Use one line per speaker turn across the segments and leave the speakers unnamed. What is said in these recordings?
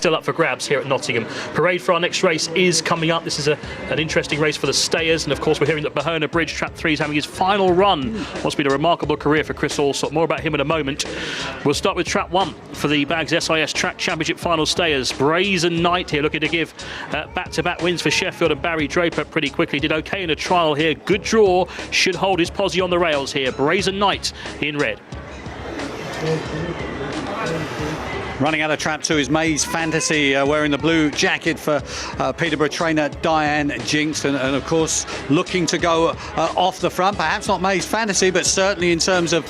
still up for grabs here at Nottingham. Parade for our next race is coming up. This is an interesting race for the stayers, and of course we're hearing that Boherna Bridge, Trap 3, is having his final run. What's been a remarkable career for Chris Allsop. More about him in a moment. We'll start with Trap 1 for the Bags SIS Track Championship final stayers. Brazen Knight here looking to give back-to-back wins for Sheffield, and Barry Draper pretty quickly did okay in a trial here. Good draw, should hold his posse on the rails here. Brazen Knight in red.
Running out of Trap 2 is Maze Fantasy, wearing the blue jacket for Peterborough trainer Diane Jinks, and of course looking to go off the front. Perhaps not Maze Fantasy, but certainly in terms of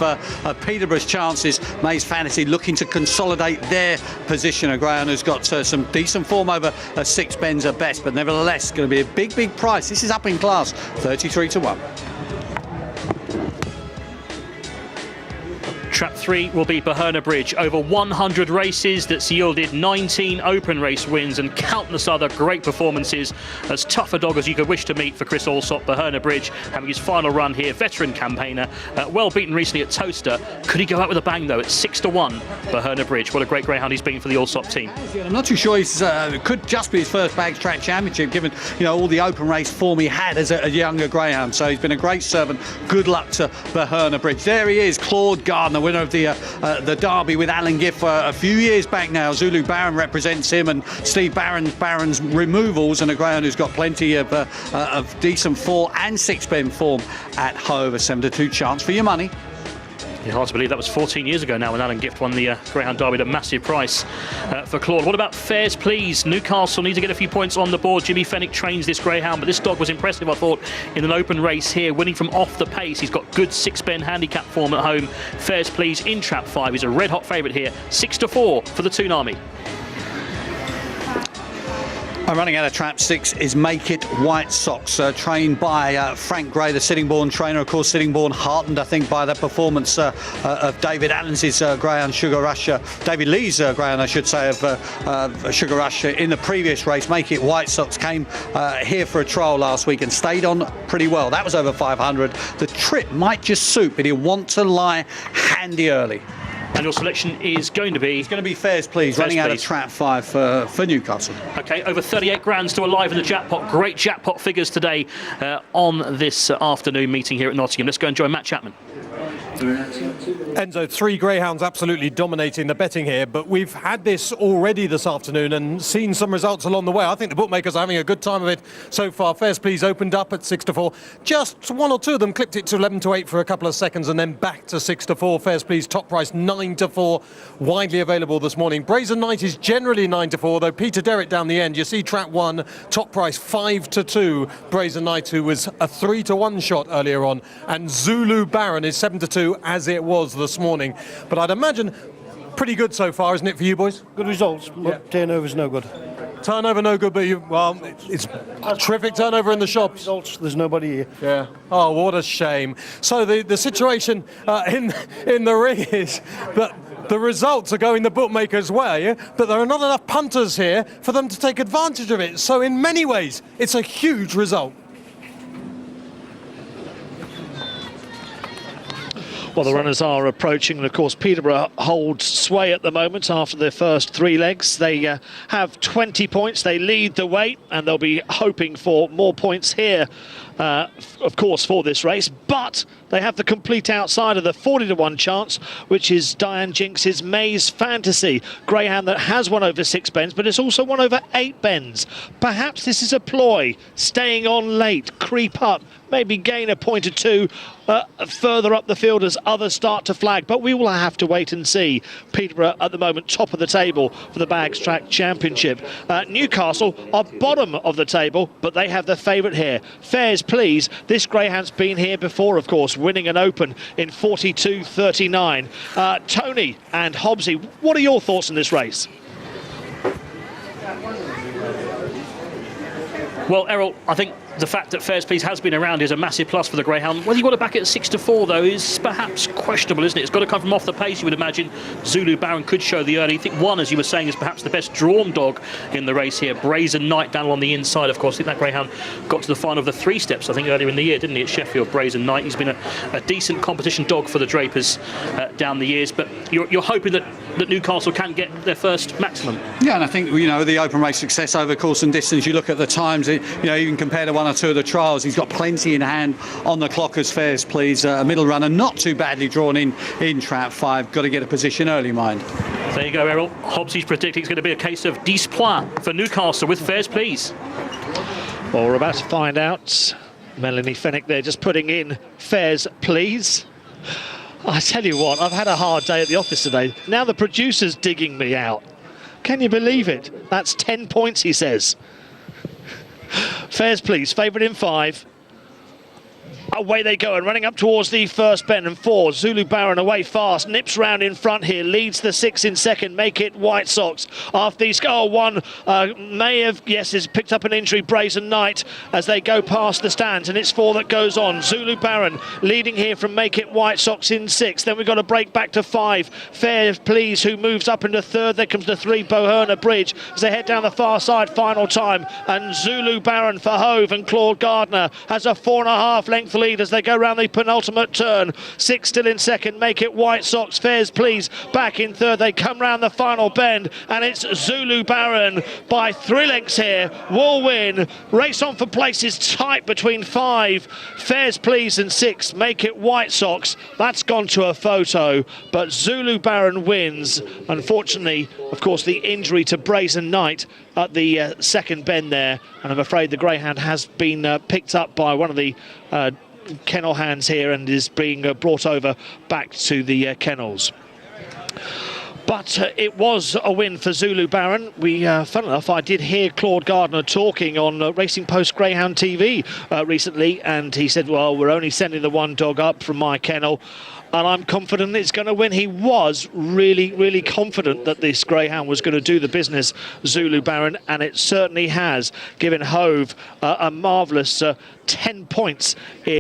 Peterborough's chances, Maze Fantasy looking to consolidate their position. A greyhound who's got some decent form over 6 bends at best, but nevertheless going to be a big price. This is up in class, 33 to 1.
Trap 3 will be Boherna Bridge. Over 100 races that's yielded 19 open race wins and countless other great performances. As tough a dog as you could wish to meet for Chris Allsop. Boherna Bridge having his final run here. Veteran campaigner, well beaten recently at Toaster. Could he go out with a bang though? It's 6 to 1. Boherna Bridge. What a great greyhound he's been for the Allsop team.
I'm not too sure he's could just be his first Bags Track Championship, given all the open race form he had as a younger greyhound. So he's been a great servant. Good luck to Boherna Bridge. There he is, Claude Gardner, winner of the Derby with Alan Giff a few years back now. Zulu Baron represents him, and Steve Barron's removals, and a greyhound who's got plenty of decent 4 and 6 bend form at Hove. A 7 to 2 chance for your money.
Yeah, hard to believe that was 14 years ago now when Alan Gift won the Greyhound Derby at a massive price for Claude. What about Fares Please? Newcastle need to get a few points on the board. Jimmy Fennick trains this greyhound, but this dog was impressive, I thought, in an open race here, winning from off the pace. He's got good 6 bend handicap form at home. Fares Please in Trap 5. He's a red hot favourite here. 6 to 4 for the Toon Army.
I'm running out of Trap 6 is Make It White Sox, trained by Frank Gray, the Sittingbourne trainer. Of course, Sittingbourne heartened, I think, by that performance of David Allen's greyhound Sugar Rush, David Lee's greyhound, I should say, of Sugar Rush in the previous race. Make It White Sox came here for a trial last week and stayed on pretty well. That was over 500. The trip might just suit, but he'll want to lie handy early.
And your selection is going to be?
It's going to be Fares Please, running out of Trap 5 for Newcastle.
OK, over 38 grand still alive in the jackpot. Great jackpot figures today on this afternoon meeting here at Nottingham. Let's go and join Matt Chapman.
Enzo, 3 greyhounds absolutely dominating the betting here, but we've had this already this afternoon and seen some results along the way. I think the bookmakers are having a good time of it so far. Fares Please opened up at 6 to 4. Just 1 or 2 of them clipped it to 11 to 8 for a couple of seconds and then back to 6 to 4. Fares Please top price 9 to 4, widely available this morning. Brazen Knight is generally 9 to 4, though Peter Derrick down the end. You see Trap 1, top price 5 to 2. Brazen Knight, who was a 3 to 1 shot earlier on, and Zulu Baron is 7 to 2, as it was this morning. But I'd imagine pretty good so far, isn't it, for you boys?
Good results, but turnover's no good.
Turnover no good, but it's a terrific turnover in the shops.
Results, there's nobody here.
Yeah. Oh, what a shame. So the situation in the ring is that the results are going the bookmakers' way, but there are not enough punters here for them to take advantage of it. So in many ways, it's a huge result.
Well, the runners are approaching, and of course Peterborough holds sway at the moment after their first 3 legs. They have 20 points, they lead the way, and they'll be hoping for more points here, of course, for this race. But they have the complete outsider, the 40 to 1 chance, which is Diane Jinks's Maze Fantasy, greyhound that has won over 6 bends, but it's also won over 8 bends. Perhaps this is a ploy, staying on late, creep up, maybe gain a point or 2 further up the field as others start to flag. But we will have to wait and see. Peterborough at the moment top of the table for the Bags Track Championship. Newcastle are bottom of the table, but they have the favourite here. Fares Please. This greyhound's been here before, of course, winning an open in 42.39. Tony and Hobbsy, what are your thoughts on this race?
Well, Errol, I think the fact that Fairs Please has been around is a massive plus for the greyhound. Whether you want to back it at 6-4 though is perhaps questionable, isn't it? It's got to come from off the pace, you would imagine. Zulu Baron could show the early. I think one, as you were saying, is perhaps the best drawn dog in the race here. Brazen Knight down on the inside, of course. I think that greyhound got to the final of the 3 steps, I think, earlier in the year, didn't he, at Sheffield? Brazen Knight. He's been a decent competition dog for the Drapers down the years, but you're hoping that Newcastle can get their first maximum.
Yeah, and I think, you know, the open race success over course and distance, you look at the times, you know, even compared to 1 or 2 of the trials, he's got plenty in hand on the clock as Fairs Please. A middle runner, not too badly drawn in trap 5. Got to get a position early, mind.
There you go, Errol. Hobbsy's predicting it's going to be a case of 10 points for Newcastle with Fairs Please.
Well, we're about to find out. Melanie Fennick there just putting in Fairs Please. I tell you what, I've had a hard day at the office today. Now the producer's digging me out. Can you believe it? That's 10 points, he says. Fairs Please, favourite in 5. Away they go, and running up towards the first bend, and 4. Zulu Baron away fast, nips round in front here, leads the 6 in second. Make It White Sox after these. Oh, 1 may have, yes, has picked up an injury. Brazen Knight as they go past the stands, and it's 4 that goes on. Zulu Baron leading here from Make It White Sox in 6. Then we've got a break back to 5. Fairs Please, who moves up into 3rd. There comes the 3 Boherna Bridge as they head down the far side final time, and Zulu Baron for Hove, and Claude Gardner has a 4.5 length lead as they go round the penultimate turn. 6 still in second. Make It White Sox. Fairs Please back in 3rd. They come round the final bend, and it's Zulu Baron by 3 lengths here will win. Race on for places tight between 5 Fairs Please and 6 Make It White Sox. That's gone to a photo, but Zulu Baron wins. Unfortunately, of course, the injury to Brazen Knight at the second bend there, and I'm afraid the greyhound has been picked up by one of the kennel hands here and is being brought over back to the kennels. But it was a win for Zulu Baron. Fun enough, I did hear Claude Gardner talking on Racing Post Greyhound TV recently, and he said, well, we're only sending the 1 dog up from my kennel, and I'm confident it's going to win. He was really, really confident that this greyhound was going to do the business, Zulu Baron, and it certainly has, given Hove a marvellous 10 points